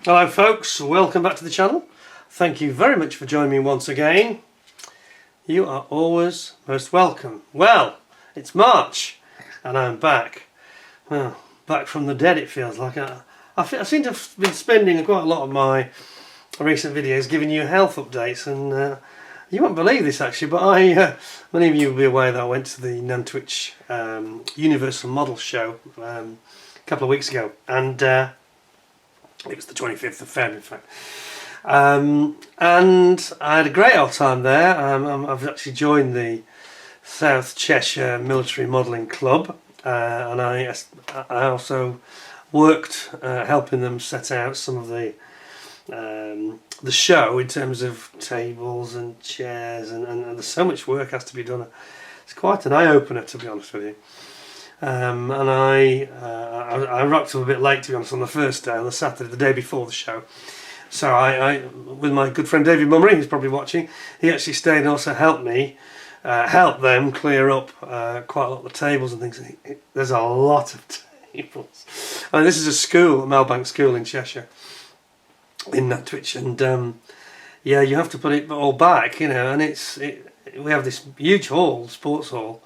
Hello folks, welcome back to the channel. Thank you very much for joining me once again. You are always most welcome. Well, it's March and I'm back. Well, back from the dead it feels like. I seem to have been spending quite a lot of my recent videos giving you health updates, and you won't believe this actually, but many of you will be aware that I went to the Nantwich Universal Model Show a couple of weeks ago, and it was the 25th of February, in fact. And I had a great old time there. I've actually joined the South Cheshire Military Modelling Club, and I also worked helping them set out some of the show in terms of tables and chairs, and there's so much work has to be done. It's quite an eye-opener, to be honest with you. And I rocked up a bit late, to be honest, on the first day, on the Saturday, the day before the show. So I with my good friend David Mummery, who's probably watching, he actually stayed and also helped me, help them clear up quite a lot of the tables and things. There's a lot of tables. I mean, this is a school, a Melbank school in Cheshire, in Nantwich, and yeah, you have to put it all back, you know, and we have this huge hall, sports hall,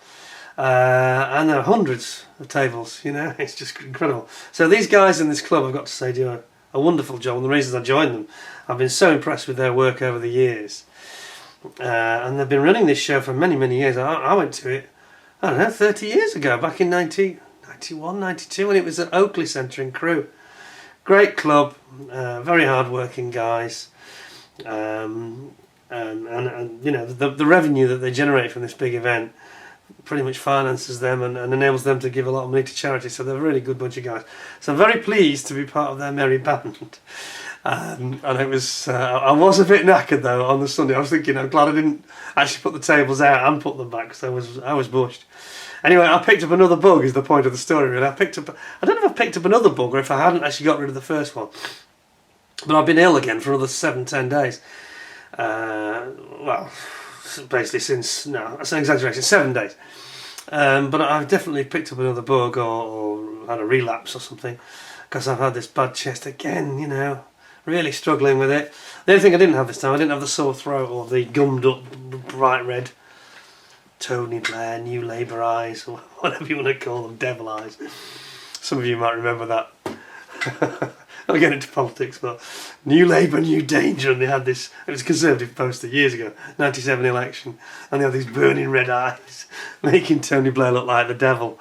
and there are hundreds of tables, you know. It's just incredible. So these guys in this club, I've got to say, do a wonderful job, and the reasons I joined them, I've been so impressed with their work over the years, and they've been running this show for many years. I went to it, I don't know, 30 years ago, back in 91, 92, when it was at Oakley Centre in Crewe. Great club, very hard working guys, and you know, the revenue that they generate from this big event pretty much finances them and enables them to give a lot of money to charity. So they're a really good bunch of guys. So I'm very pleased to be part of their merry band. And it was, I was a bit knackered though on the Sunday. I was thinking, I'm glad I didn't actually put the tables out and put them back, because I was bushed. Anyway, I picked up another bug, is the point of the story really. I don't know if I picked up another bug or if I hadn't actually got rid of the first one. But I've been ill again for another 7-10 days. Well, basically since, no, that's an exaggeration, 7 days. But I've definitely picked up another bug or had a relapse or something, because I've had this bad chest again, you know, really struggling with it. The only thing I didn't have this time, I didn't have the sore throat or the gummed up bright red Tony Blair, New Labour eyes, or whatever you want to call them, devil eyes. Some of you might remember that. I'll get into politics, but New Labour, New Danger, and they had this, it was a Conservative poster years ago, 97 election, and they had these burning red eyes, making Tony Blair look like the devil.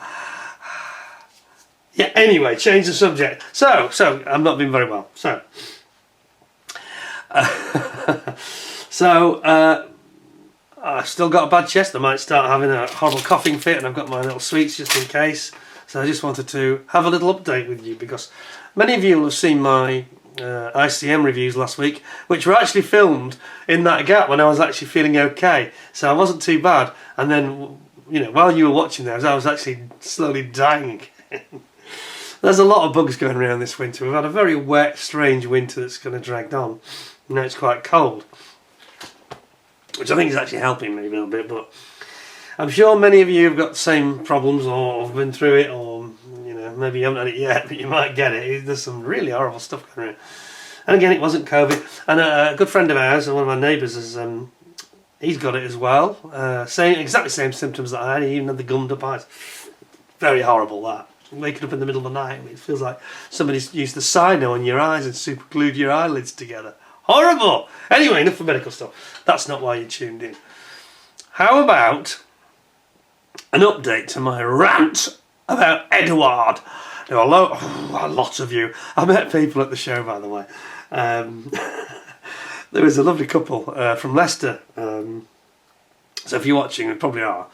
Yeah, anyway, change the subject. So, I'm not been very well, so. I've still got a bad chest. I might start having a horrible coughing fit, and I've got my little sweets just in case. So I just wanted to have a little update with you, because many of you will have seen my ICM reviews last week, which were actually filmed in that gap when I was actually feeling okay. So I wasn't too bad. And then, you know, while you were watching those, I was actually slowly dying again. There's a lot of bugs going around this winter. We've had a very wet, strange winter that's kind of dragged on. Now it's quite cold, which I think is actually helping me a little bit, but I'm sure many of you have got the same problems or have been through it, or you know, maybe you haven't had it yet, but you might get it. There's some really horrible stuff going around. And again, it wasn't COVID. And a good friend of ours, one of my neighbours, he's got it as well. Exactly same symptoms that I had. He even had the gummed up eyes. Very horrible, that. Waking up in the middle of the night, it feels like somebody's used the cyano on your eyes and super glued your eyelids together. Horrible! Anyway, enough for medical stuff. That's not why you tuned in. How about an update to my rant about Eduard? There are a lot of you. I met people at the show, by the way. There was a lovely couple from Leicester. So if you're watching, you probably are.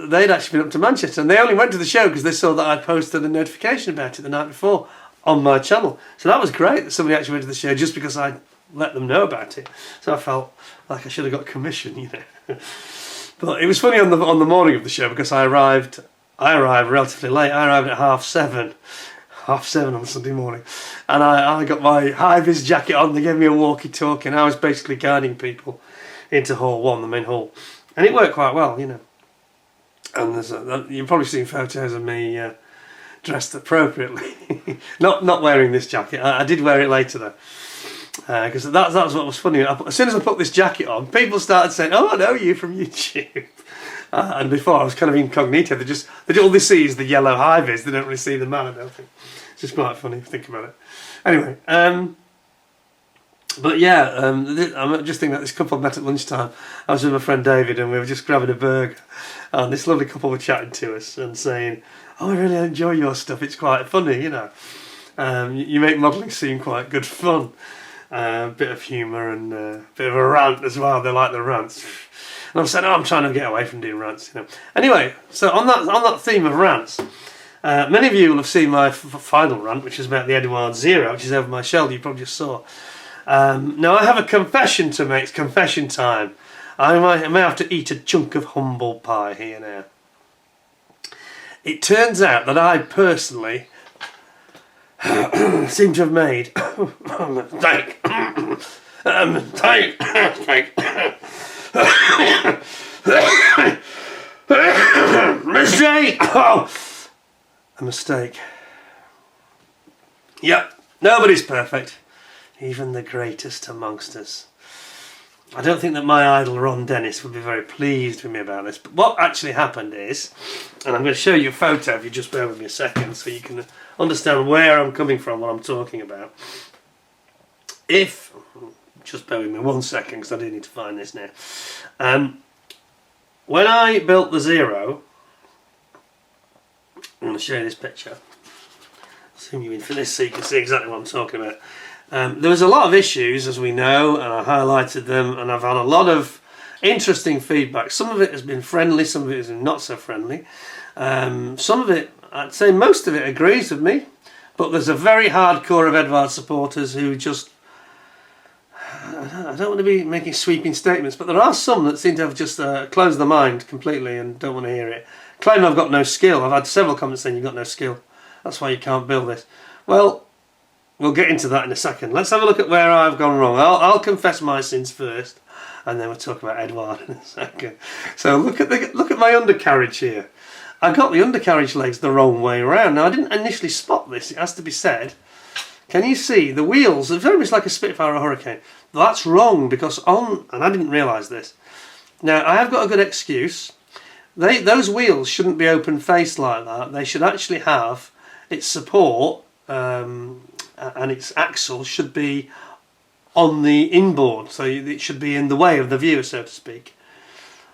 They'd actually been up to Manchester, and they only went to the show because they saw that I'd posted a notification about it the night before on my channel. So that was great that somebody actually went to the show just because I let them know about it. So I felt like I should have got commission, you know. But it was funny on the morning of the show, because I arrived relatively late. I arrived at 7:30 on Sunday morning, and I got my high-vis jacket on. They gave me a walkie-talkie, and I was basically guiding people into Hall 1, the main hall, and it worked quite well, you know. And you've probably seen photos of me dressed appropriately. not wearing this jacket. I did wear it later though. Because that's what was funny. As soon as I put this jacket on, people started saying, "Oh, I know you from YouTube." And before I was kind of incognito. All they see is the yellow high vis. They don't really see the man. I don't think. It's just quite funny if you think about it. Anyway, but yeah, I'm just thinking that this couple met at lunchtime. I was with my friend David, and we were just grabbing a burger. And this lovely couple were chatting to us and saying, "Oh, I really enjoy your stuff. It's quite funny, you know. You make modelling seem quite good fun." Bit of humour and a bit of a rant as well. They like the rants. And I said, "Oh, I'm trying to get away from doing rants, you know." Anyway, so on that theme of rants, many of you will have seen my final rant, which is about the Eduard Zero, which is over my shoulder. You probably just saw. Now I have a confession to make. It's confession time. I may have to eat a chunk of humble pie here now. It turns out that I personally seem to have made mistake. Mistake. Oh, a mistake. Yep, nobody's perfect, even the greatest amongst us. I don't think that my idol Ron Dennis would be very pleased with me about this, but what actually happened is, and I'm going to show you a photo if you just bear with me a second so you can understand where I'm coming from, what I'm talking about. Just bear with me 1 second because I do need to find this now. When I built the Zero, I'm going to show you this picture. I'll zoom you in for this so you can see exactly what I'm talking about. There was a lot of issues, as we know, and I highlighted them, and I've had a lot of interesting feedback. Some of it has been friendly, some of it has been not so friendly. Some of it, I'd say most of it agrees with me, but there's a very hardcore of Eduard supporters who just, I don't want to be making sweeping statements, but there are some that seem to have just closed their mind completely and don't want to hear it. Claim I've got no skill. I've had several comments saying you've got no skill. That's why you can't build this. Well, we'll get into that in a second. Let's have a look at where I've gone wrong. I'll confess my sins first, and then we'll talk about Eduard in a second. So look at my undercarriage here. I got the undercarriage legs the wrong way around. Now I didn't initially spot this. It has to be said. Can you see the wheels are very much like a Spitfire or a Hurricane? That's wrong because and I didn't realise this. Now I have got a good excuse. Those wheels shouldn't be open faced like that. They should actually have its support. And its axle should be on the inboard, so it should be in the way of the viewer, so to speak.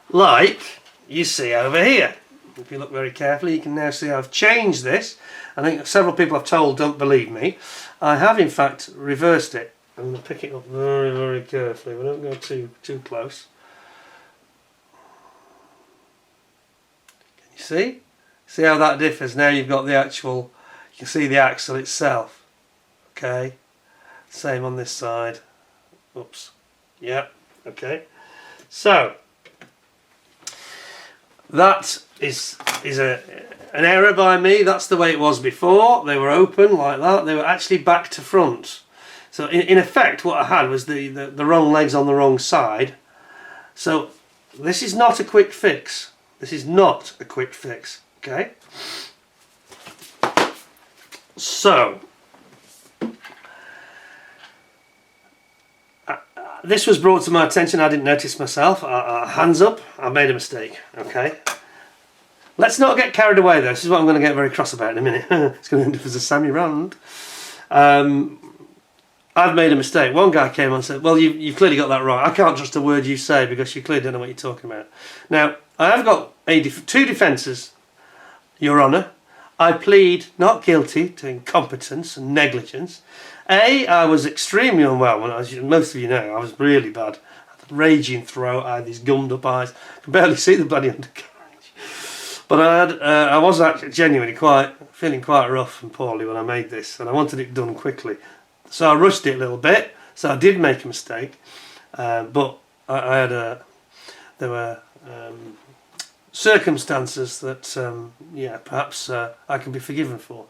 Like you see over here. If you look very carefully, you can now see I've changed this. I think several people I've told don't believe me. I have in fact reversed it. I'm going to pick it up very, very carefully. We don't go too close. Can you see? See how that differs? Now you've got the actual, you can see the axle itself. Okay, same on this side. Oops. Yeah, okay. So that is an error by me. That's the way it was before. They were open like that. They were actually back to front. So in effect what I had was the wrong legs on the wrong side. So this is not a quick fix. This is not a quick fix. Okay. So this was brought to my attention. I didn't notice myself. Hands up, I made a mistake. Okay. Let's not get carried away though. This is what I'm going to get very cross about in a minute. It's going to end up as a Sammy rant. I've made a mistake. One guy came on and said, "Well, you've clearly got that wrong. I can't trust a word you say because you clearly don't know what you're talking about." Now, I have got two defences, Your Honour. I plead not guilty to incompetence and negligence. I was extremely unwell, as most of you know. I was really bad. I had a raging throat, I had these gummed up eyes. I could barely see the bloody undercarriage. But I was actually genuinely feeling quite rough and poorly when I made this, and I wanted it done quickly. So I rushed it a little bit, so I did make a mistake. But there were circumstances that, yeah, perhaps I can be forgiven for.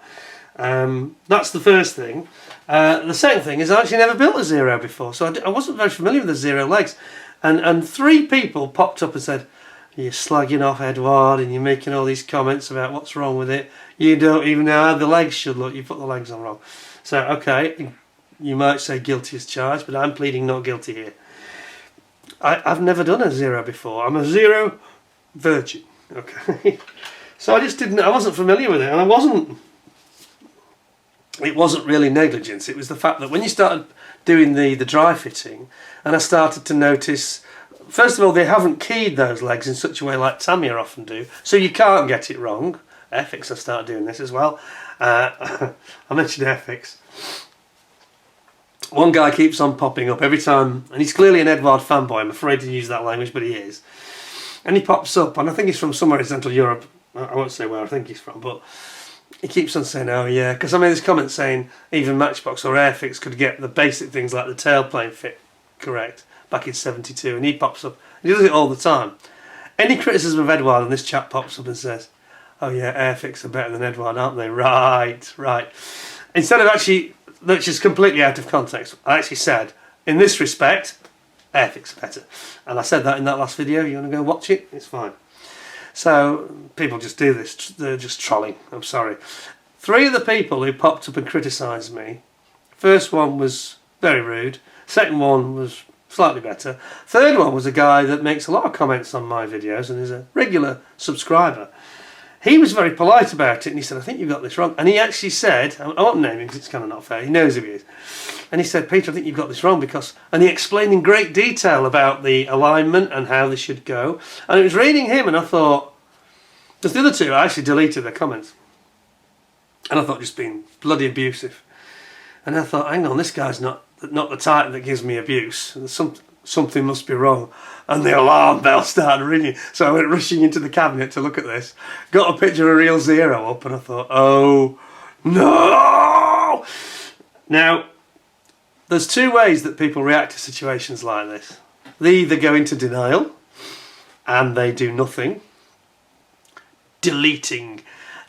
That's the first thing. The second thing is I actually never built a Zero before, so I wasn't very familiar with the Zero legs. And 3 people popped up and said, you're slagging off Eduard and you're making all these comments about what's wrong with it. You don't even know how the legs should look. You put the legs on wrong. So, okay, you might say guilty as charged, but I'm pleading not guilty here. I've never done a zero before. I'm a zero virgin. Okay. So I wasn't familiar with it, and it wasn't really negligence. It was the fact that when you started doing the dry fitting, and I started to notice, first of all, they haven't keyed those legs in such a way like Tamiya often do, so you can't get it wrong. Airfix have started doing this as well. I mentioned Airfix. One guy keeps on popping up every time, and he's clearly an Eduard fanboy. I'm afraid to use that language, but he is. And he pops up, and I think he's from somewhere in Central Europe. I won't say where I think he's from, but he keeps on saying, oh yeah, because I made this comment saying even Matchbox or Airfix could get the basic things like the tailplane fit correct back in '72, and he pops up. He does it all the time. Any criticism of Eduard, and this chap pops up and says, oh yeah, Airfix are better than Eduard, aren't they? Right. Instead of actually, which is completely out of context, I actually said, in this respect, Airfix are better. And I said that in that last video. You want to go watch it? It's fine. So, people just do this. They're just trolling. I'm sorry. 3 of the people who popped up and criticised me, first one was very rude. Second one was slightly better. Third one was a guy that makes a lot of comments on my videos and is a regular subscriber. He was very polite about it, and he said, I think you got this wrong. And he actually said, I won't name him because it's kind of not fair, he knows who he is. And he said, Peter, I think you've got this wrong because... And he explained in great detail about the alignment and how they should go. And I was reading him and I thought... Because the other 2, I actually deleted their comments. And I thought just being bloody abusive. And I thought, hang on, this guy's not the type that gives me abuse. Something must be wrong. And the alarm bell started ringing. So I went rushing into the cabinet to look at this. Got a picture of Real Zero up and I thought, oh no! Now, there's 2 ways that people react to situations like this. They either go into denial and they do nothing, deleting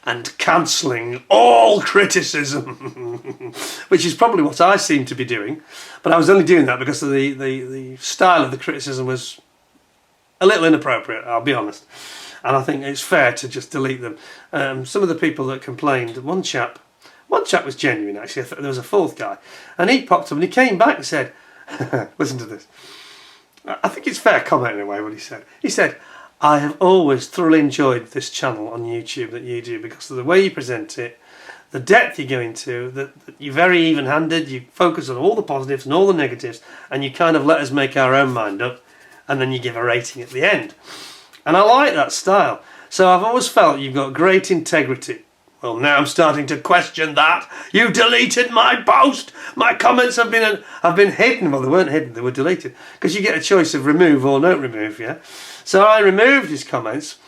and cancelling all criticism, which is probably what I seem to be doing. But I was only doing that because of the style of the criticism was a little inappropriate, I'll be honest. And I think it's fair to just delete them. Some of the people that complained, one chap was genuine actually. There was a 4th guy, and he popped up and he came back and said, listen to this. I think it's fair comment in a way what he said. He said, I have always thoroughly enjoyed this channel on YouTube that you do because of the way you present it, the depth you go into, that you're very even-handed, you focus on all the positives and all the negatives, and you kind of let us make our own mind up, and then you give a rating at the end. And I like that style. So I've always felt you've got great integrity. Well, now I'm starting to question that. You deleted my post. My comments have been hidden. Well, they weren't hidden, they were deleted. Because you get a choice of remove or don't remove, yeah? So I removed his comments,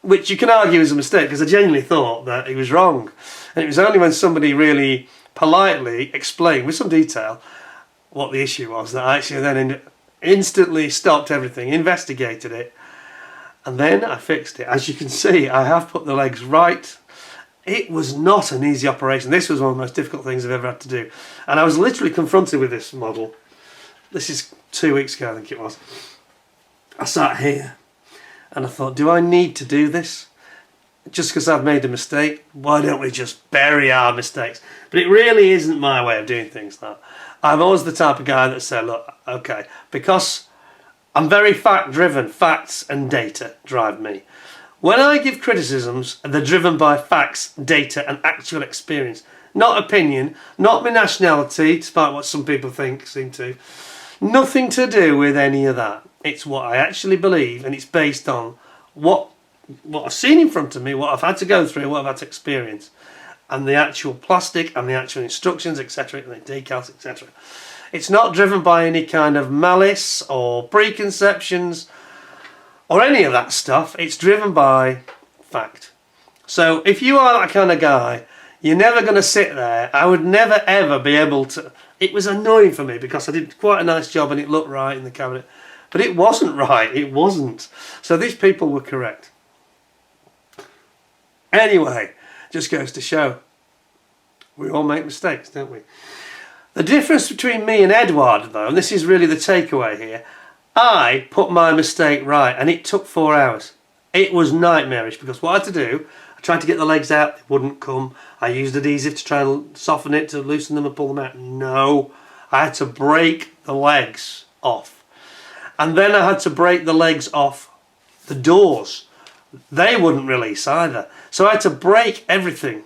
which you can argue is a mistake, because I genuinely thought that he was wrong. And it was only when somebody really politely explained, with some detail, what the issue was, that I actually then instantly stopped everything, investigated it, and then I fixed it. As you can see, I have put the legs right. It was not an easy operation. This was one of the most difficult things I've ever had to do. And I was literally confronted with this model. This is 2 weeks ago, I think it was. I sat here and I thought, do I need to do this? Just because I've made a mistake? Why don't we just bury our mistakes? But it really isn't my way of doing things, that. I'm always the type of guy that said, look, okay, because I'm very fact-driven, facts and data drive me. When I give criticisms, they're driven by facts, data and actual experience. Not opinion, not my nationality, despite what some people seem to. Nothing to do with any of that. It's what I actually believe, and it's based on what I've seen in front of me, what I've had to go through, what I've had to experience, and the actual plastic and the actual instructions, etc., and the decals, etc. It's not driven by any kind of malice or preconceptions or any of that stuff. It's driven by fact. So if you are that kind of guy, you're never going to sit there. I would never ever be able to... It was annoying for me because I did quite a nice job and it looked right in the cabinet. But it wasn't right. It wasn't. So these people were correct. Anyway, just goes to show we all make mistakes, don't we? The difference between me and Eduard, though, and this is really the takeaway here, I put my mistake right, and it took 4 hours. It was nightmarish, because what I had to do, I tried to get the legs out, they wouldn't come. I used adhesive to try and soften it, to loosen them and pull them out. No, I had to break the legs off. And then I had to break the legs off the doors. They wouldn't release either. So I had to break everything.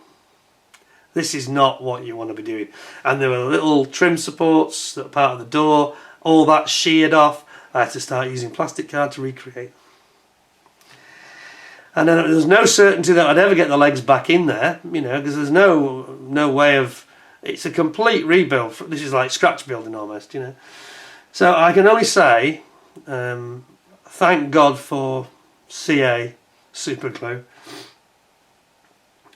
This is not what you want to be doing. And there were little trim supports that were part of the door, all that sheared off. I had to start using plastic card to recreate. And then there was no certainty that I'd ever get the legs back in there, you know, because there's no way of... It's a complete rebuild. This is like scratch building almost, you know. So I can only say, thank God for CA super glue.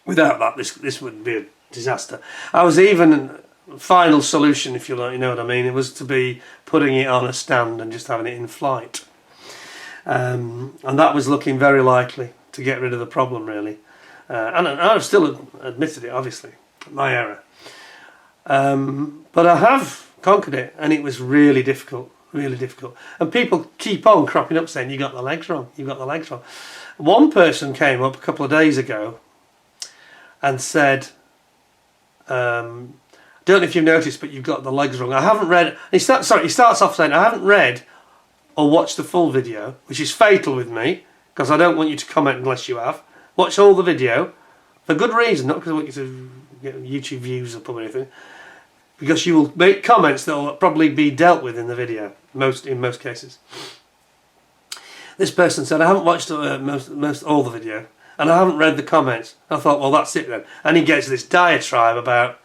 Without that, this would be a disaster. I was even... Final solution, if you like, you know what I mean, it was to be putting it on a stand and just having it in flight. And that was looking very likely to get rid of the problem, really. And I've still admitted it, obviously, my error. But I have conquered it, and it was really difficult, really difficult. And people keep on cropping up saying, you got the legs wrong, you got the legs wrong. One person came up a couple of days ago and said, don't know if you've noticed, but you've got the legs wrong. I haven't read... He starts off saying, I haven't read or watched the full video, which is fatal with me, because I don't want you to comment unless you have. Watch all the video, for good reason, not because I want you to get YouTube views up or anything, because you will make comments that will probably be dealt with in the video, in most cases. This person said, I haven't watched most all the video, and I haven't read the comments. I thought, well, that's it then. And he gets this diatribe about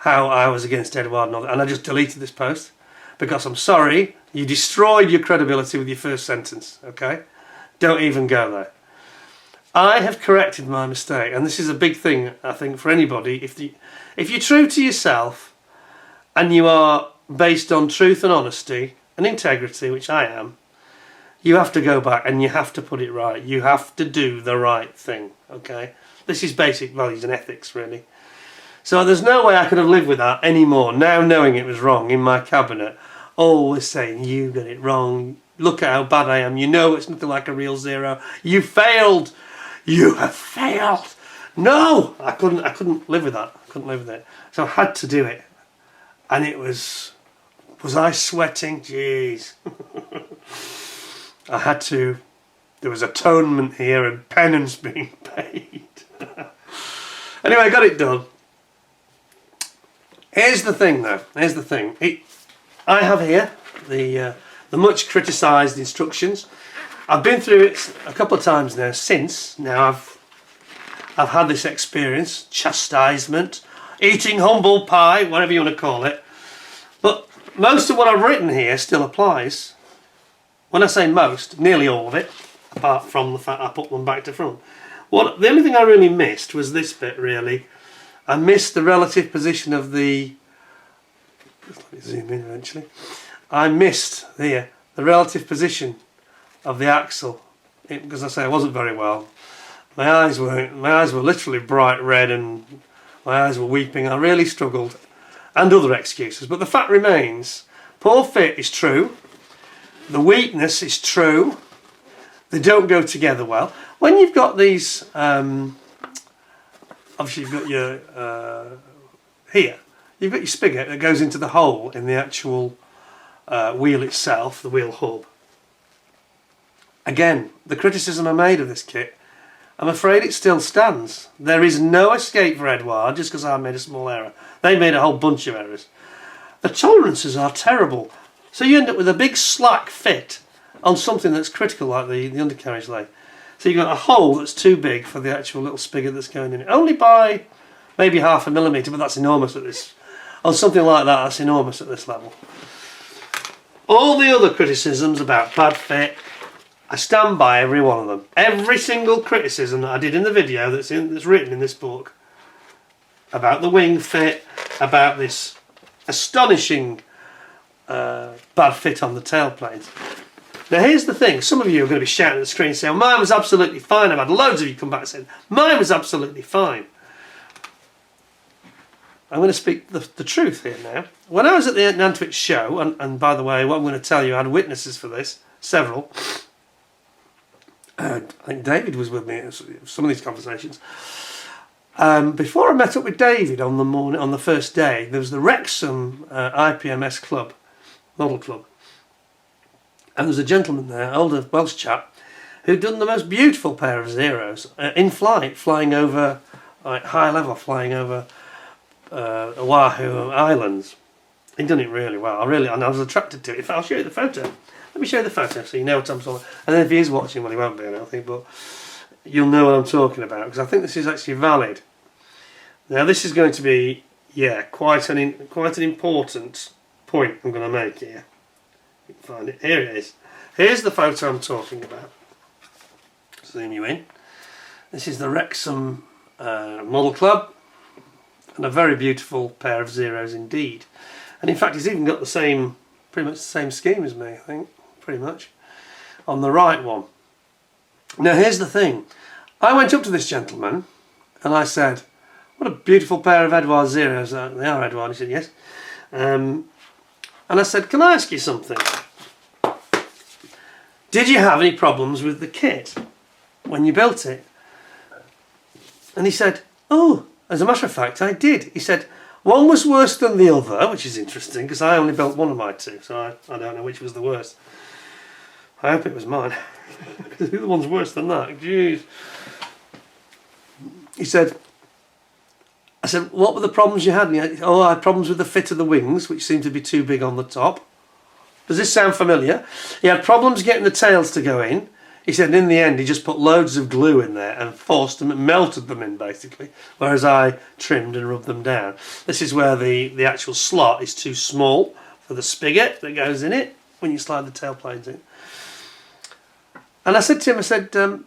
how I was against Eduard and all that, and I just deleted this post because I'm sorry, you destroyed your credibility with your first sentence, okay? Don't even go there. I have corrected my mistake, and this is a big thing, I think, for anybody. If you're true to yourself and you are based on truth and honesty and integrity, which I am, you have to go back and you have to put it right. You have to do the right thing, okay? This is basic values and ethics, really. So there's no way I could have lived with that anymore, now knowing it was wrong in my cabinet. Always saying, you got it wrong, look at how bad I am, you know it's nothing like a real zero, you failed, you have failed. No, I couldn't live with that, I couldn't live with it. So I had to do it. And it was I sweating? Jeez. I had to, there was atonement here and penance being paid. Anyway, I got it done. Here's the thing though, here's the thing. I have here the much criticised instructions. I've been through it a couple of times now I've had this experience, chastisement, eating humble pie, whatever you want to call it. But most of what I've written here still applies. When I say most, nearly all of it, apart from the fact I put them back to front. The only thing I really missed was this bit, really. I missed the relative position of the... Let me zoom in eventually. I missed here the relative position of the axle, because I say I wasn't very well. My eyes were literally bright red and my eyes were weeping. I really struggled, and other excuses. But the fact remains, poor fit is true. The weakness is true. They don't go together well. When you've got these... obviously you've got your, here, you've got your spigot that goes into the hole in the actual wheel itself, the wheel hub. Again, the criticism I made of this kit, I'm afraid it still stands. There is no escape for Eduard just because I made a small error. They made a whole bunch of errors. The tolerances are terrible. So you end up with a big slack fit on something that's critical like the undercarriage leg. So you've got a hole that's too big for the actual little spigot that's going in it. Only by maybe 0.5 millimetre, but that's enormous at this. On something like that, that's enormous at this level. All the other criticisms about bad fit, I stand by every one of them. Every single criticism that I did in the video that's written in this book about the wing fit, about this astonishing bad fit on the tailplanes. Now here's the thing, some of you are going to be shouting at the screen saying, mine was absolutely fine. I've had loads of you come back and say, mine was absolutely fine. I'm going to speak the truth here now. When I was at the Nantwich show, and by the way, what I'm going to tell you, I had witnesses for this, several. I think David was with me at some of these conversations. Before I met up with David on the first day, there was the Wrexham IPMS club, model club. And there was a gentleman there, older Welsh chap, who'd done the most beautiful pair of Zeros in flight, flying over, like high level, flying over Oahu Islands. He'd done it really well. And I was attracted to it. I'll show you the photo. Let me show you the photo so you know what I'm talking about. And then if he is watching, well, he won't be, I don't think, but you'll know what I'm talking about, because I think this is actually valid. Now, this is going to be, quite an important point I'm going to make here. You can find it. Here it is. Here's the photo I'm talking about. Zoom you in. This is the Wrexham Model Club, and a very beautiful pair of Zeros indeed. And in fact, he's even got pretty much the same scheme as me, I think, pretty much, on the right one. Now, here's the thing. I went up to this gentleman and I said, "What a beautiful pair of Eduard Zeros." They are Eduard. He said, "Yes." And I said, "Can I ask you something? Did you have any problems with the kit when you built it?" And he said, "Oh, as a matter of fact, I did." He said, "One was worse than the other," which is interesting because I only built one of my two, so I don't know which was the worst. I hope it was mine. Because the other one's worse than that. Jeez. He said, I said, "What were the problems you had?" And he had, "Oh, I had problems with the fit of the wings, which seemed to be too big on the top." Does this sound familiar? He had problems getting the tails to go in. He said in the end he just put loads of glue in there and forced them and melted them in basically, whereas I trimmed and rubbed them down. This is where the actual slot is too small for the spigot that goes in it when you slide the tail planes in. And I said to him, I said, "Do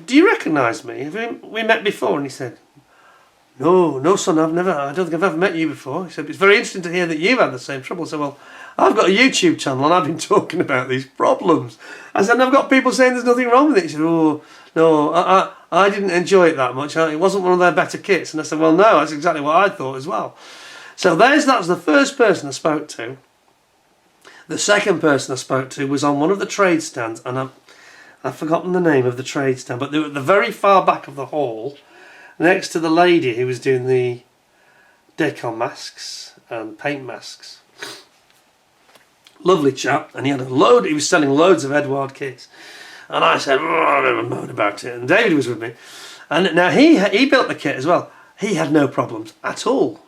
you recognise me? Have we met before?" And he said, No, son, I don't think I've ever met you before." He said, "It's very interesting to hear that you've had the same trouble." I said, "Well, I've got a YouTube channel and I've been talking about these problems." I said, "And I've got people saying there's nothing wrong with it." He said, "Oh, no, I didn't enjoy it that much. It wasn't one of their better kits." And I said, "Well, no, that's exactly what I thought as well." So that was the first person I spoke to. The second person I spoke to was on one of the trade stands, and I've forgotten the name of the trade stand, but they were at the very far back of the hall, next to the lady who was doing the decon masks and paint masks. Lovely chap, and he was selling loads of Eduard kits. And I said, "Oh, I never moan about it." And David was with me. And now he built the kit as well. He had no problems at all.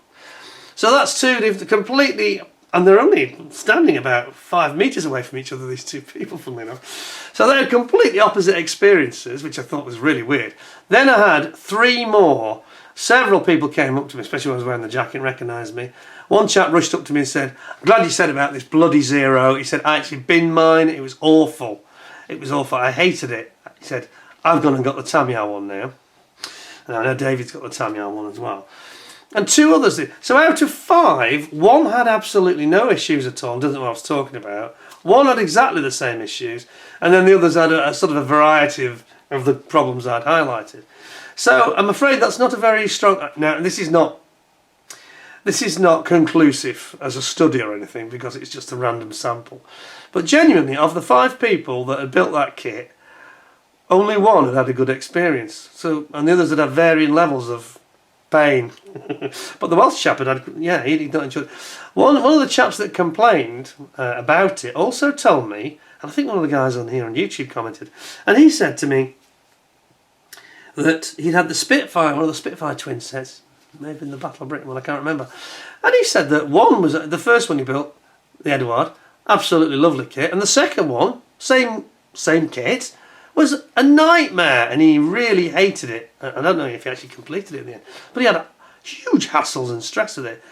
So that's two completely, and they're only standing about 5 metres away from each other, these two people, funnily enough. So they had completely opposite experiences, which I thought was really weird. Then I had 3 more. Several people came up to me, especially when I was wearing the jacket, and recognised me. One chap rushed up to me and said, "I'm glad you said about this bloody Zero." He said, "I actually binned mine. It was awful. It was awful. I hated it." He said, "I've gone and got the Tamiya one now." And I know David's got the Tamiya one as well. And 2 others did. So out of 5, 1 had absolutely no issues at all and doesn't know what I was talking about. 1 had exactly the same issues. And then the others had a sort of a variety of the problems I'd highlighted. So I'm afraid that's not a very strong... Now, this is not conclusive as a study or anything, because it's just a random sample. But genuinely, of the 5 people that had built that kit, only 1 had a good experience. And the others had varying levels of pain. But the Welsh chap he did not enjoy it. One of the chaps that complained about it also told me, and I think one of the guys on here on YouTube commented, and he said to me that he'd had the Spitfire, one of the Spitfire twin sets, maybe in the Battle of Britain one, I can't remember. And he said that one was the first one he built, the Eduard, absolutely lovely kit, and the second one, same kit, was a nightmare, and he really hated it. I don't know if he actually completed it in the end, but he had huge hassles and stress with it.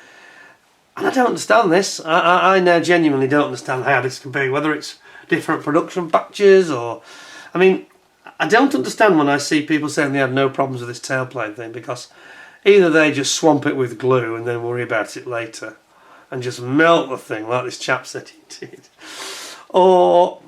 And I don't understand this. I now genuinely don't understand how this can be, whether it's different production batches or... I mean, I don't understand when I see people saying they had no problems with this tailplane thing, because either they just swamp it with glue and then worry about it later and just melt the thing like this chap said he did, or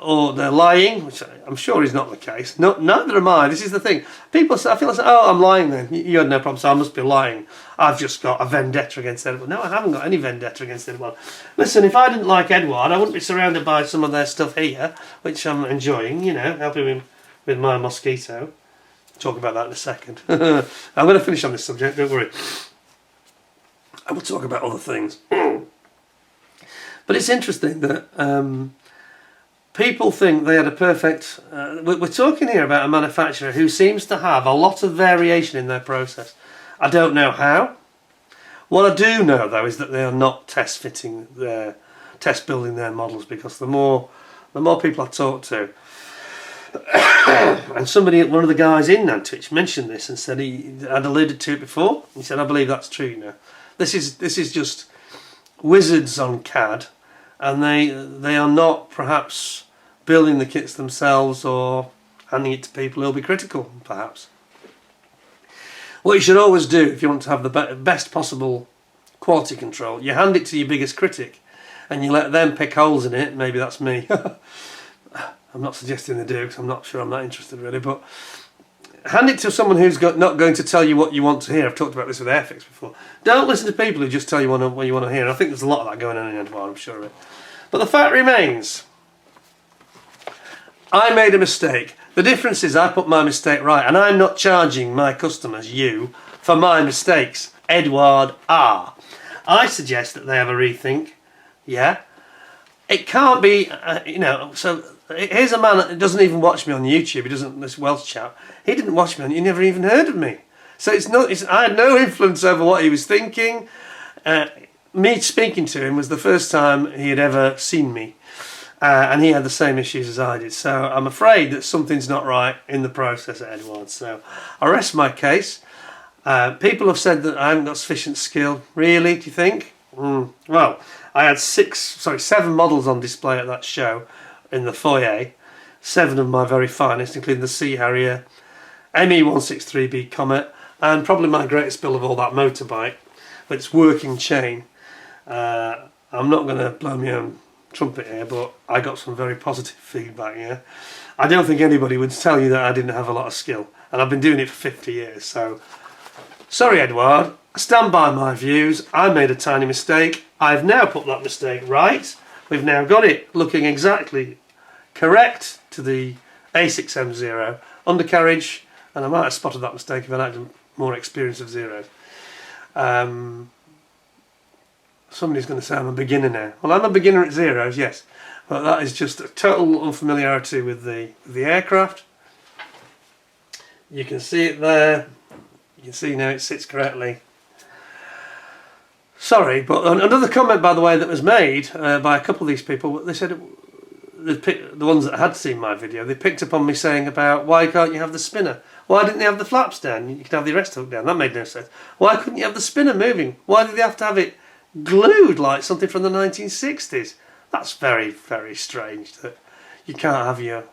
or they're lying, which I'm sure is not the case. No, neither am I. This is the thing. People say, I feel like, oh, I'm lying then. You had no problem, so I must be lying. I've just got a vendetta against anyone. No, I haven't got any vendetta against anyone. Listen, if I didn't like Eduard, I wouldn't be surrounded by some of their stuff here, which I'm enjoying, you know, helping him with my Mosquito. Talk about that in a second. I'm going to finish on this subject, don't worry. I will talk about other things. But it's interesting that people think they had a perfect... we're talking here about a manufacturer who seems to have a lot of variation in their process. I don't know how. What I do know, though, is that they are not test building their models, because the more people I talk to... and one of the guys in Nantwich mentioned this and said I'd alluded to it before. He said, I believe that's true, you know. This is just wizards on CAD, and they are not perhaps building the kits themselves or handing it to people who'll be critical, perhaps. What you should always do if you want to have the best possible quality control, you hand it to your biggest critic and you let them pick holes in it. Maybe that's me. I'm not suggesting they do, because I'm not sure I'm that interested really, but hand it to someone who's not going to tell you what you want to hear. I've talked about this with Airfix before. Don't listen to people who just tell you what you want to hear. I think there's a lot of that going on in Eduard, I'm sure of it. But the fact remains, I made a mistake. The difference is I put my mistake right, and I'm not charging my customers, you, for my mistakes. Eduard are. I suggest that they have a rethink. Yeah? It can't be, you know, so... Here's a man that doesn't even watch me on YouTube. He doesn't. This Welsh chap. He didn't watch me. He never even heard of me. So I had no influence over what he was thinking. Me speaking to him was the first time he had ever seen me, and he had the same issues as I did. So I'm afraid that something's not right in the process at Eduard. So I rest my case. People have said that I haven't got sufficient skill. Really? Do you think? Well, I had 7 models on display at that show. In the foyer, 7 of my very finest, including the Sea Harrier, ME163B Comet, and probably my greatest build of all, that motorbike, with its working chain. I'm not going to blow my own trumpet here, but I got some very positive feedback here. I don't think anybody would tell you that I didn't have a lot of skill, and I've been doing it for 50 years, so... Sorry, Eduard, I stand by my views. I made a tiny mistake. I've now put that mistake right. We've now got it looking exactly correct to the A6M0 undercarriage, and I might have spotted that mistake if I'd had more experience of zeros. Somebody's going to say I'm a beginner now. Well, I'm a beginner at zeros, yes, but that is just a total unfamiliarity with the aircraft. You can see it there. You can see now it sits correctly. Sorry, but another comment, by the way, that was made by a couple of these people, they said, the ones that had seen my video, they picked up on me saying about, why can't you have the spinner? Why didn't they have the flaps down? You could have the rest hook down. That made no sense. Why couldn't you have the spinner moving? Why did they have to have it glued like something from the 1960s? That's very, very strange that you can't have your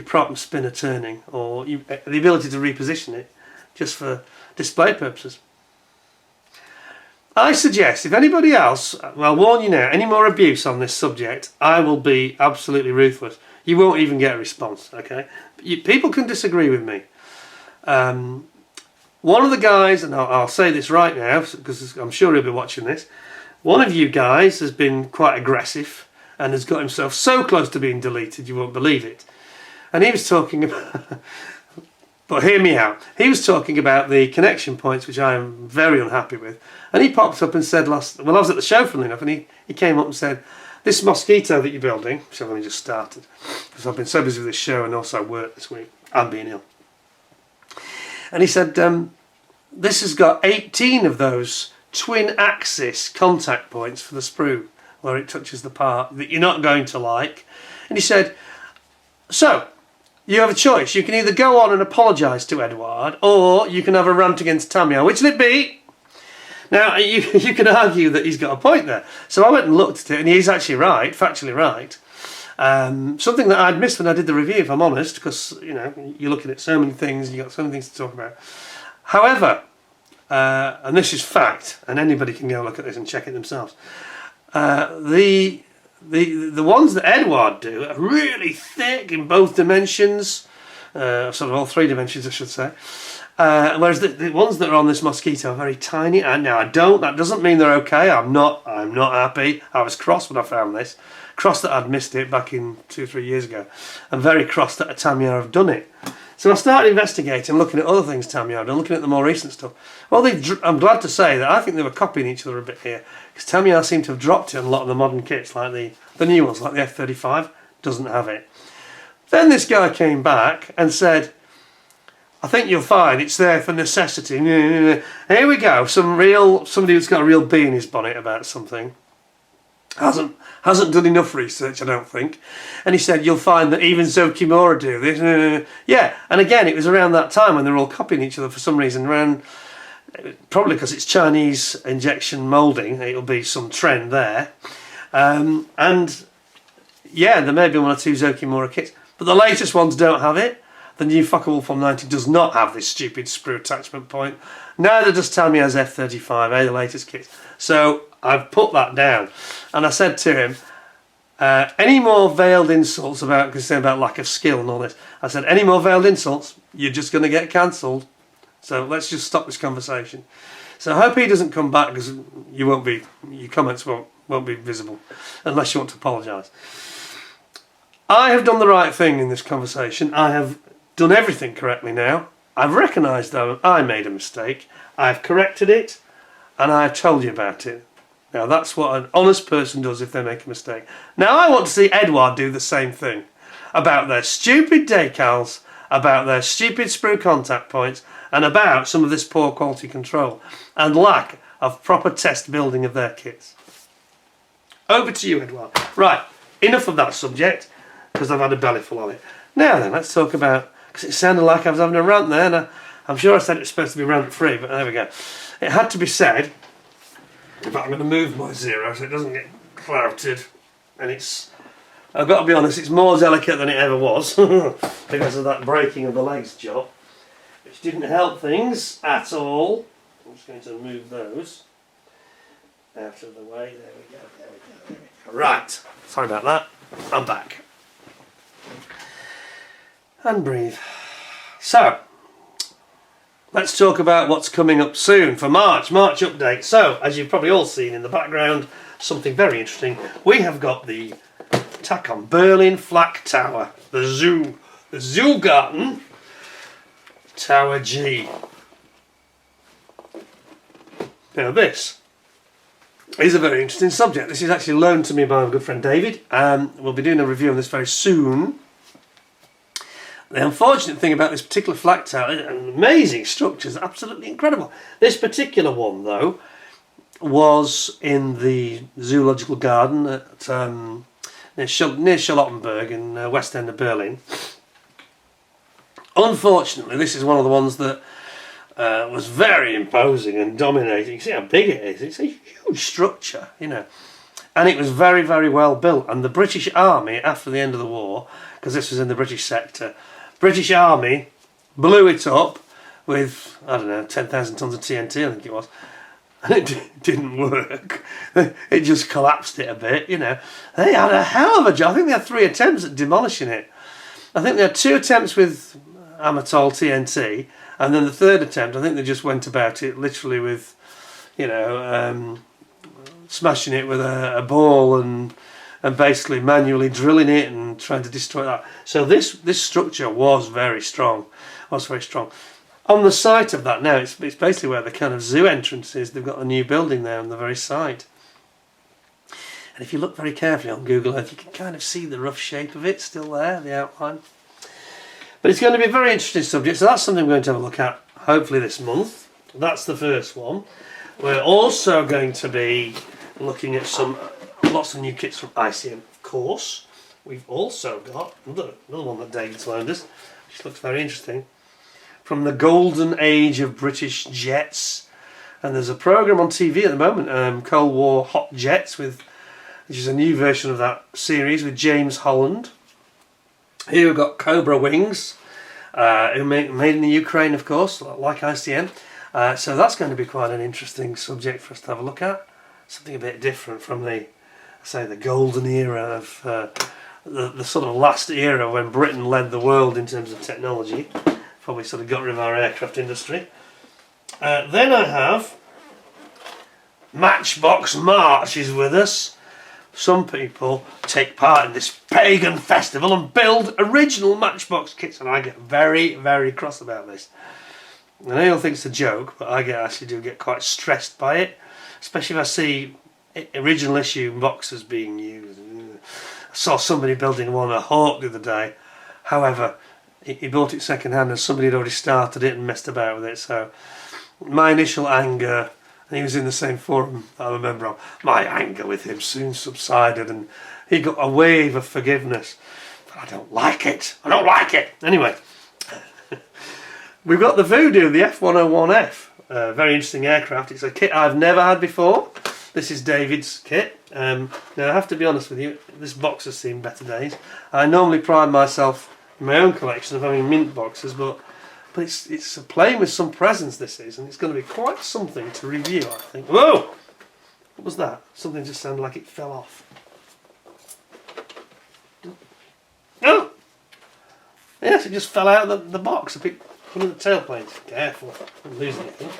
prop and spinner turning, or the ability to reposition it just for display purposes. I suggest, if anybody else, well, I'll warn you now, any more abuse on this subject, I will be absolutely ruthless. You won't even get a response, okay? People can disagree with me. One of the guys, and I'll say this right now, because I'm sure he'll be watching this, one of you guys has been quite aggressive and has got himself so close to being deleted, you won't believe it. And he was talking about... But hear me out. He was talking about the connection points, which I am very unhappy with. And he popped up and said well, I was at the show, funnily enough, and he came up and said, this Mosquito that you're building, which I've only just started, because I've been so busy with this show and also work this week, and being ill. And he said, this has got 18 of those twin axis contact points for the sprue, where it touches the part that you're not going to like. And he said, so... you have a choice. You can either go on and apologise to Eduard, or you can have a rant against Tamiya. Which will it be? Now, you can argue that he's got a point there. So I went and looked at it, and he's actually right, factually right. Something that I'd missed when I did the review, if I'm honest, because, you know, you're looking at so many things, you've got so many things to talk about. However, and this is fact, and anybody can go look at this and check it themselves, the the ones that Eduard do are really thick in both dimensions, sort of all 3 dimensions, I should say. Whereas the ones that are on this Mosquito are very tiny. And now that doesn't mean they're okay. I'm not happy. I was cross when I found this. Cross that I'd missed it back in 2-3 years ago. And very cross that Tamiya have done it. So I started investigating, looking at other things Tamiya have done, looking at the more recent stuff. Well, I'm glad to say that I think they were copying each other a bit here. Because Tamiya seem to have dropped it on a lot of the modern kits, like the new ones, like the F-35, doesn't have it. Then this guy came back and said, I think you'll find it's there for necessity. Here we go. Somebody who's got a real bee in his bonnet about something. Hasn't done enough research, I don't think. And he said, you'll find that even Zokimura do this. Yeah, and again, it was around that time when they were all copying each other for some reason. Probably because it's Chinese injection moulding. It'll be some trend there. And yeah, there may be 1 or 2 Zokimura kits. But the latest ones don't have it. The new Focke-Wulf 90 does not have this stupid sprue attachment point. Neither does Tamiya's F-35, the latest kits. So I've put that down. And I said to him, any more veiled insults about lack of skill and all this. I said, any more veiled insults, you're just going to get cancelled. So let's just stop this conversation. So I hope he doesn't come back, because your comments won't be visible unless you want to apologise. I have done the right thing in this conversation. I have done everything correctly now. I've recognised that I made a mistake. I've corrected it, and I've told you about it. Now that's what an honest person does if they make a mistake. Now I want to see Eduard do the same thing. About their stupid decals, about their stupid sprue contact points, and about some of this poor quality control and lack of proper test building of their kits. Over to you, Eduard. Right, enough of that subject, because I've had a bellyful of it. Now then, let's talk about, because it sounded like I was having a rant there, and I'm sure I said it was supposed to be rant free, but there we go. It had to be said. In fact, I'm going to move my zero so it doesn't get clouted, and I've got to be honest, it's more delicate than it ever was because of that breaking of the legs job, which didn't help things at all. I'm just going to move those out of the way. There we go. Right, sorry about that. I'm back. And breathe. So, let's talk about what's coming up soon for March update. So, as you've probably all seen in the background, something very interesting. We have got the Takom Berlin Flak Tower, the Zoogarten Tower G. Now this is a very interesting subject. This is actually loaned to me by my good friend David. We'll be doing a review on this very soon. The unfortunate thing about this particular flak tower, an amazing structure, is absolutely incredible. This particular one, though, was in the zoological garden at near Charlottenburg in West End of Berlin. Unfortunately, this is one of the ones that was very imposing and dominating. You see how big it is. It's a huge structure, you know. And it was very, very well built. And the British Army, after the end of the war, because this was in the British sector, British Army blew it up with, I don't know, 10,000 tons of TNT, I think it was. And it didn't work. It just collapsed it a bit, you know. They had a hell of a job. I think they had 3 attempts at demolishing it. I think they had 2 attempts with Amatol TNT, and then the 3rd attempt, I think they just went about it literally with, you know, smashing it with a ball and basically manually drilling it and trying to destroy that. So this structure was very strong. On the site of that now, it's basically where the kind of zoo entrance is. They've got a new building there on the very site. And if you look very carefully on Google Earth, you can kind of see the rough shape of it still there, the outline. But it's going to be a very interesting subject, so that's something we're going to have a look at hopefully this month. That's the first one. We're also going to be looking at lots of new kits from ICM, of course. We've also got another one that David's loaned us, which looks very interesting. From the golden age of British jets. And there's a programme on TV at the moment, Cold War Hot Jets, which is a new version of that series with James Holland. Here we've got Cobra Wings, made in the Ukraine, of course, like ICM. So that's going to be quite an interesting subject for us to have a look at. Something a bit different from the say, the golden era of the sort of last era when Britain led the world in terms of technology. Probably sort of got rid of our aircraft industry. Then I have Matchbox March is with us. Some people take part in this pagan festival and build original Matchbox kits, and I get very, very cross about this. I know you'll think it's a joke, but I actually do get quite stressed by it, especially if I see original issue boxes being used. I saw somebody building one, a Hawk, the other day. However, he bought it second hand and somebody had already started it and messed about with it, so my initial anger, and he was in the same forum I remember of, my anger with him soon subsided and he got a wave of forgiveness. But I don't like it. I don't like it. Anyway, we've got the Voodoo, the F-101F. Very interesting aircraft. It's a kit I've never had before. This is David's kit. Now I have to be honest with you, this box has seen better days. I normally pride myself in my own collection of having mint boxes, but it's playing with some presents, this is, and it's going to be quite something to review, I think. Whoa! What was that? Something just sounded like it fell off. Oh! Yes, it just fell out of the box. I picked one of the tailplanes. Careful, I'm losing anything.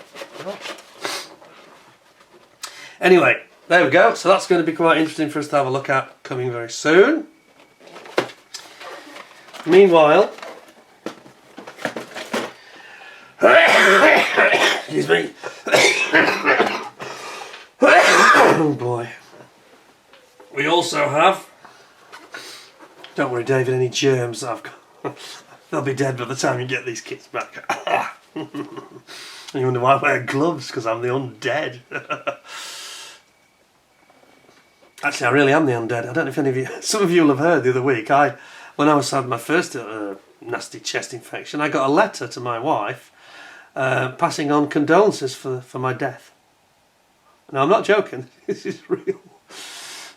Anyway, there we go. So that's going to be quite interesting for us to have a look at, coming very soon. Meanwhile, excuse me. Oh boy. We also have, don't worry David, any germs that I've got, they'll be dead by the time you get these kits back. And you wonder why I wear gloves, because I'm the undead. Actually, I really am the undead. I don't know if any of you, some of you will have heard the other week, when I had my first nasty chest infection, I got a letter to my wife passing on condolences for my death. Now, I'm not joking, this is real.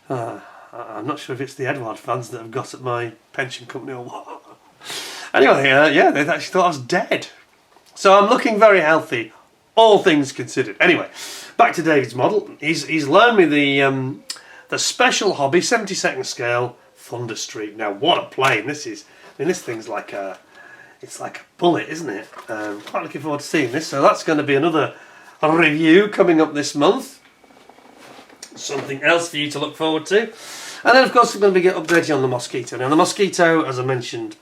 I'm not sure if it's the Eduard fans that have got at my pension company or what. Anyway, yeah, they actually thought I was dead. So I'm looking very healthy, all things considered. Anyway, back to David's model. He's loaned me the special hobby 72nd scale Thunder Streak. Now, what a plane this is! I mean, this thing's like it's like a bullet, isn't it? Quite looking forward to seeing this. So that's going to be another review coming up this month. Something else for you to look forward to. And then, of course, we're going to be updating on the Mosquito. Now, the Mosquito, as I mentioned,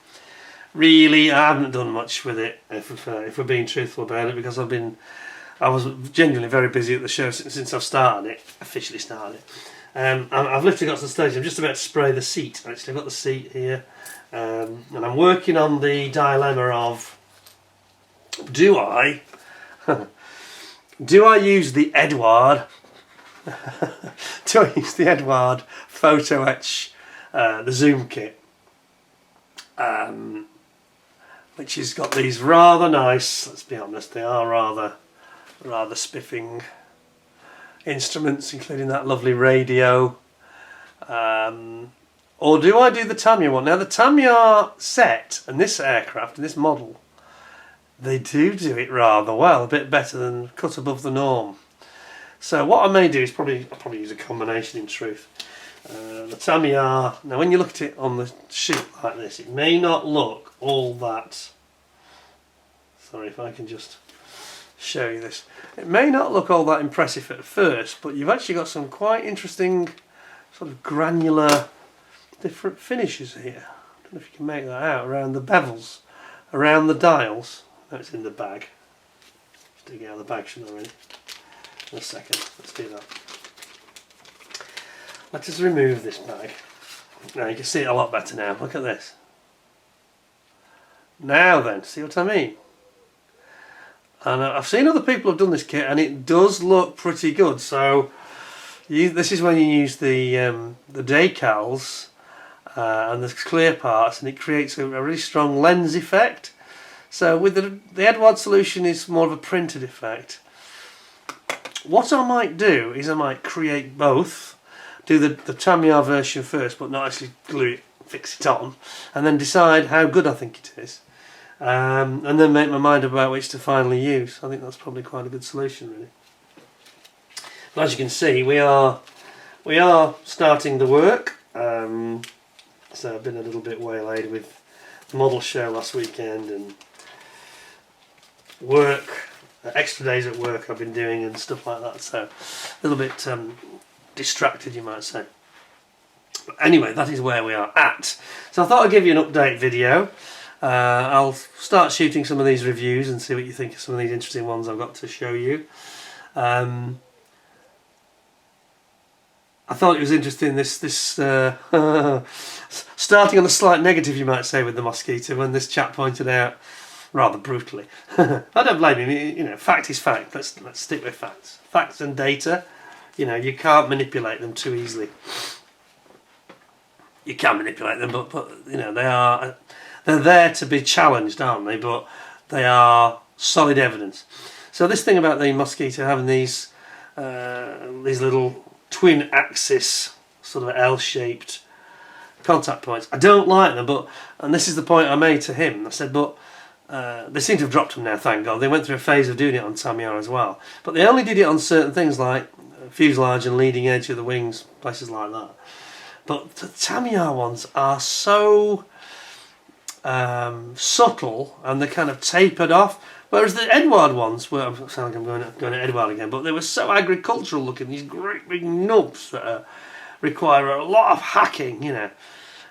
really, I haven't done much with it, if we're being truthful about it, because I was genuinely very busy at the show since I've started it, officially started it. I've literally got to the stage, I'm just about to spray the seat. Actually, I've got the seat here, and I'm working on the dilemma of, do I use the Eduard photo etch, the zoom kit, which has got these rather nice, let's be honest, they are rather spiffing instruments, including that lovely radio, or do I do the Tamiya one? Now, the Tamiya set and this aircraft and this model, they do it rather well, a bit better than cut above the norm. So what I may do is I'll probably use a combination, in truth. The Tamiya, now when you look at it on the sheet like this, it may not look all that, sorry if I can just show you this, it may not look all that impressive at first, but you've actually got some quite interesting sort of granular different finishes here. I don't know if you can make that out, around the bevels, around the dials. No, it's in the bag. Just dig it out of the bag, shouldn't I really? In a second, let's do that. Let us remove this bag. Now you can see it a lot better now. Look at this. Now then, see what I mean? And I've seen other people have done this kit, and it does look pretty good. So this is when you use the decals and the clear parts, and it creates a really strong lens effect. So with the Eduard solution is more of a printed effect. What I might do is I might create both, do the Tamiya version first, but not actually glue it, fix it on, and then decide how good I think it is, and then make my mind about which to finally use. I think that's probably quite a good solution, really. But as you can see, we are we are starting the work. So I've been a little bit waylaid with the model show last weekend and work, extra days at work I've been doing and stuff like that. So a little bit distracted, you might say. But anyway, that is where we are at. So I thought I'd give you an update video. I'll start shooting some of these reviews and see what you think of some of these interesting ones I've got to show you. I thought it was interesting, this starting on a slight negative, you might say, with the Mosquito, when this chap pointed out, rather brutally, I don't blame him, you know, fact is fact, let's stick with facts. Facts and data, you know, you can't manipulate them too easily. You can manipulate them, but you know, they're there to be challenged, aren't they? But they are solid evidence. So this thing about the Mosquito having these little twin axis sort of L-shaped contact points, I don't like them, and this is the point I made to him. I said, but they seem to have dropped them now, thank God. They went through a phase of doing it on Tamiya as well, but they only did it on certain things like fuselage and leading edge of the wings, places like that. But the Tamiya ones are so subtle, and they're kind of tapered off. Whereas the Eduard ones were, I sound like I'm going to Eduard again, but they were so agricultural looking, these great big nubs that require a lot of hacking, you know.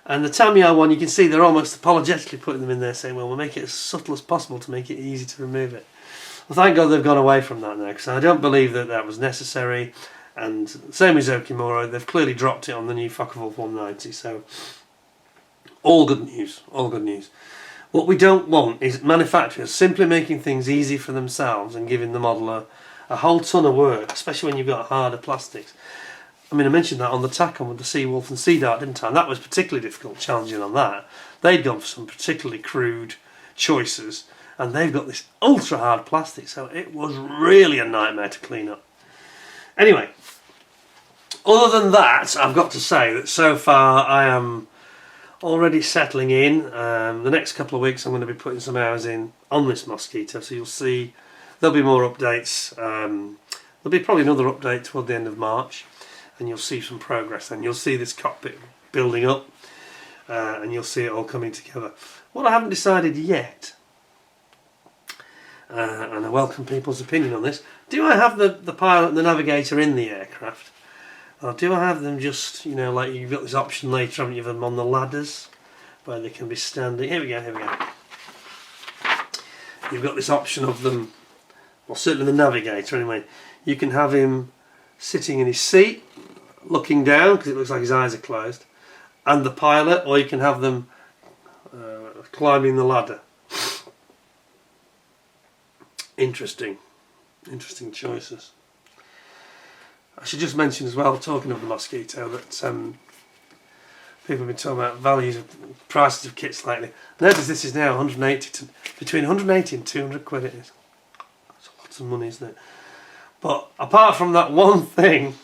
And the Tamiya one, you can see they're almost apologetically putting them in there, saying, well, we'll make it as subtle as possible to make it easy to remove it. Well, thank God they've gone away from that now, because I don't believe that was necessary. And same as Okimura, they've clearly dropped it on the new Focke-Wulf 190, so all good news, all good news. What we don't want is manufacturers simply making things easy for themselves and giving the model a whole ton of work, especially when you've got harder plastics. I mean, I mentioned that on the Tacon with the Seawolf and Sea Dart, didn't I? And that was particularly difficult, challenging on that. They'd gone for some particularly crude choices, and they've got this ultra hard plastic, so it was really a nightmare to clean up. Anyway, other than that, I've got to say that so far I am already settling in. The next couple of weeks I'm going to be putting some hours in on this Mosquito, so you'll see there'll be more updates. There'll be probably another update toward the end of March, and you'll see some progress, and you'll see this cockpit building up, and you'll see it all coming together. What I haven't decided yet, and I welcome people's opinion on this, do I have the pilot and the navigator in the aircraft? Or do I have them just, you know, like you've got this option later, haven't you, of them on the ladders where they can be standing. Here we go, here we go. You've got this option of them, well, certainly the navigator anyway. You can have him sitting in his seat, looking down, because it looks like his eyes are closed, and the pilot, or you can have them climbing the ladder. Interesting choices. I should just mention as well, talking of the Mosquito, that people have been talking about values of prices of kits lately. Notice this is now between 180 and 200 quid it is. That's a lot of money, isn't it? But apart from that one thing,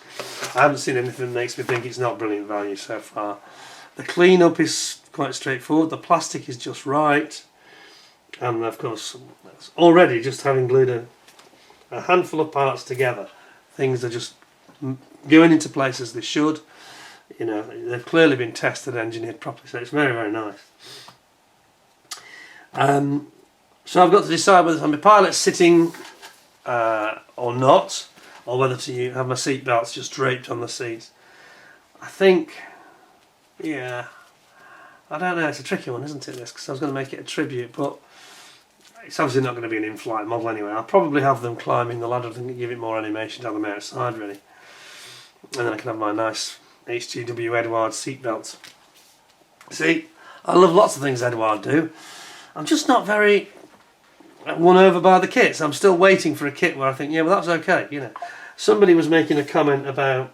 I haven't seen anything that makes me think it's not brilliant value so far. The clean-up is quite straightforward, the plastic is just right, and of course, already just having glued a handful of parts together, things are just going into place as they should. You know, they've clearly been tested, engineered properly, so it's very, very nice. So I've got to decide whether my pilot's sitting or not, or whether to have my seat belts just draped on the seats. I think, yeah, I don't know, it's a tricky one, isn't it, this, because I was going to make it a tribute, but it's obviously not going to be an in-flight model anyway. I'll probably have them climbing the ladder and give it more animation down them outside, really. And then I can have my nice HGW Eduard seatbelts. See, I love lots of things Eduard do. I'm just not very won over by the kits. I'm still waiting for a kit where I think, yeah, well, that's okay, you know. Somebody was making a comment about...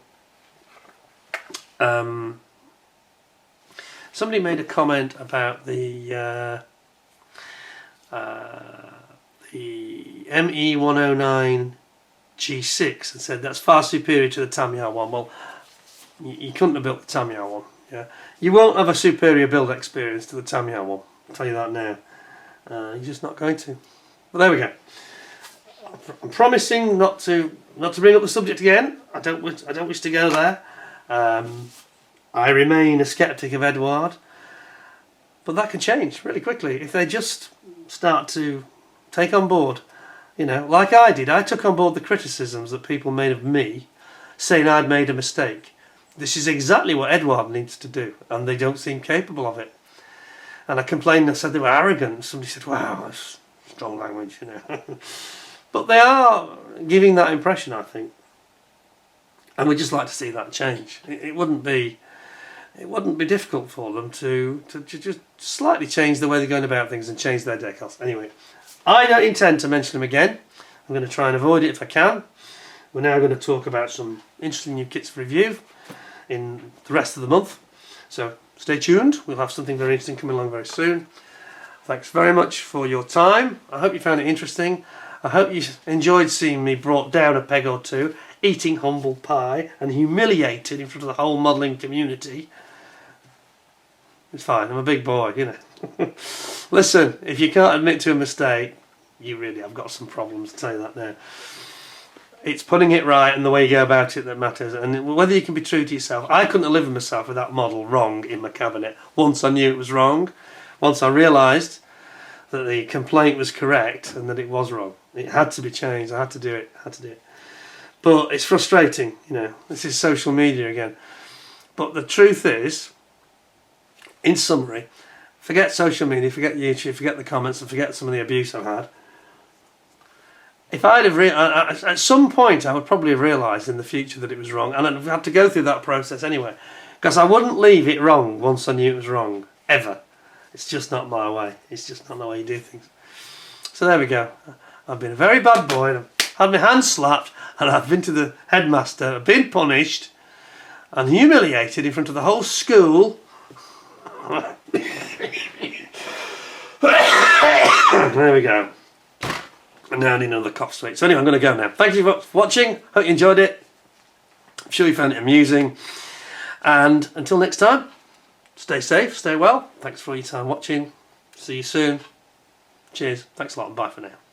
somebody made a comment about the ME109 G6 and said that's far superior to the Tamiya one. Well, you couldn't have built the Tamiya one. Yeah, you won't have a superior build experience to the Tamiya one. I'll tell you that now. You're just not going to. But there we go. I'm promising not to bring up the subject again. I don't wish to go there. I remain a sceptic of Eduard, but that can change really quickly if they just start to take on board, you know, like I did. I took on board the criticisms that people made of me, saying I'd made a mistake. This is exactly what Eduard needs to do, and they don't seem capable of it. And I complained and said they were arrogant. Somebody said, wow, that's strong language, you know. But they are giving that impression, I think. And we'd just like to see that change. It wouldn't be difficult for them to just slightly change the way they're going about things and change their decals. Anyway, I don't intend to mention them again. I'm going to try and avoid it if I can. We're now going to talk about some interesting new kits for review in the rest of the month. So stay tuned. We'll have something very interesting coming along very soon. Thanks very much for your time. I hope you found it interesting. I hope you enjoyed seeing me brought down a peg or two, eating humble pie and humiliated in front of the whole modelling community. It's fine, I'm a big boy, you know. Listen, if you can't admit to a mistake, you really have got some problems, I'll tell you that now. It's putting it right and the way you go about it that matters, and whether you can be true to yourself. I couldn't have lived with myself with that model wrong in my cabinet. Once I knew it was wrong, once I realised that the complaint was correct and that it was wrong. It had to be changed, I had to do it, But it's frustrating, you know, this is social media again. But the truth is, in summary, forget social media, forget YouTube, forget the comments, and forget some of the abuse I've had. If I'd have at some point I would probably have realised in the future that it was wrong, and I'd have to go through that process anyway, because I wouldn't leave it wrong once I knew it was wrong, ever. It's just not my way. It's just not the way you do things. So there we go. I've been a very bad boy, and I've had my hands slapped, and I've been to the headmaster, I've been punished and humiliated in front of the whole school. There we go. And now I need another cough sweet. So anyway, I'm going to go now. Thank you for watching. Hope you enjoyed it. I'm sure you found it amusing. And until next time, stay safe, stay well. Thanks for all your time watching. See you soon. Cheers. Thanks a lot and bye for now.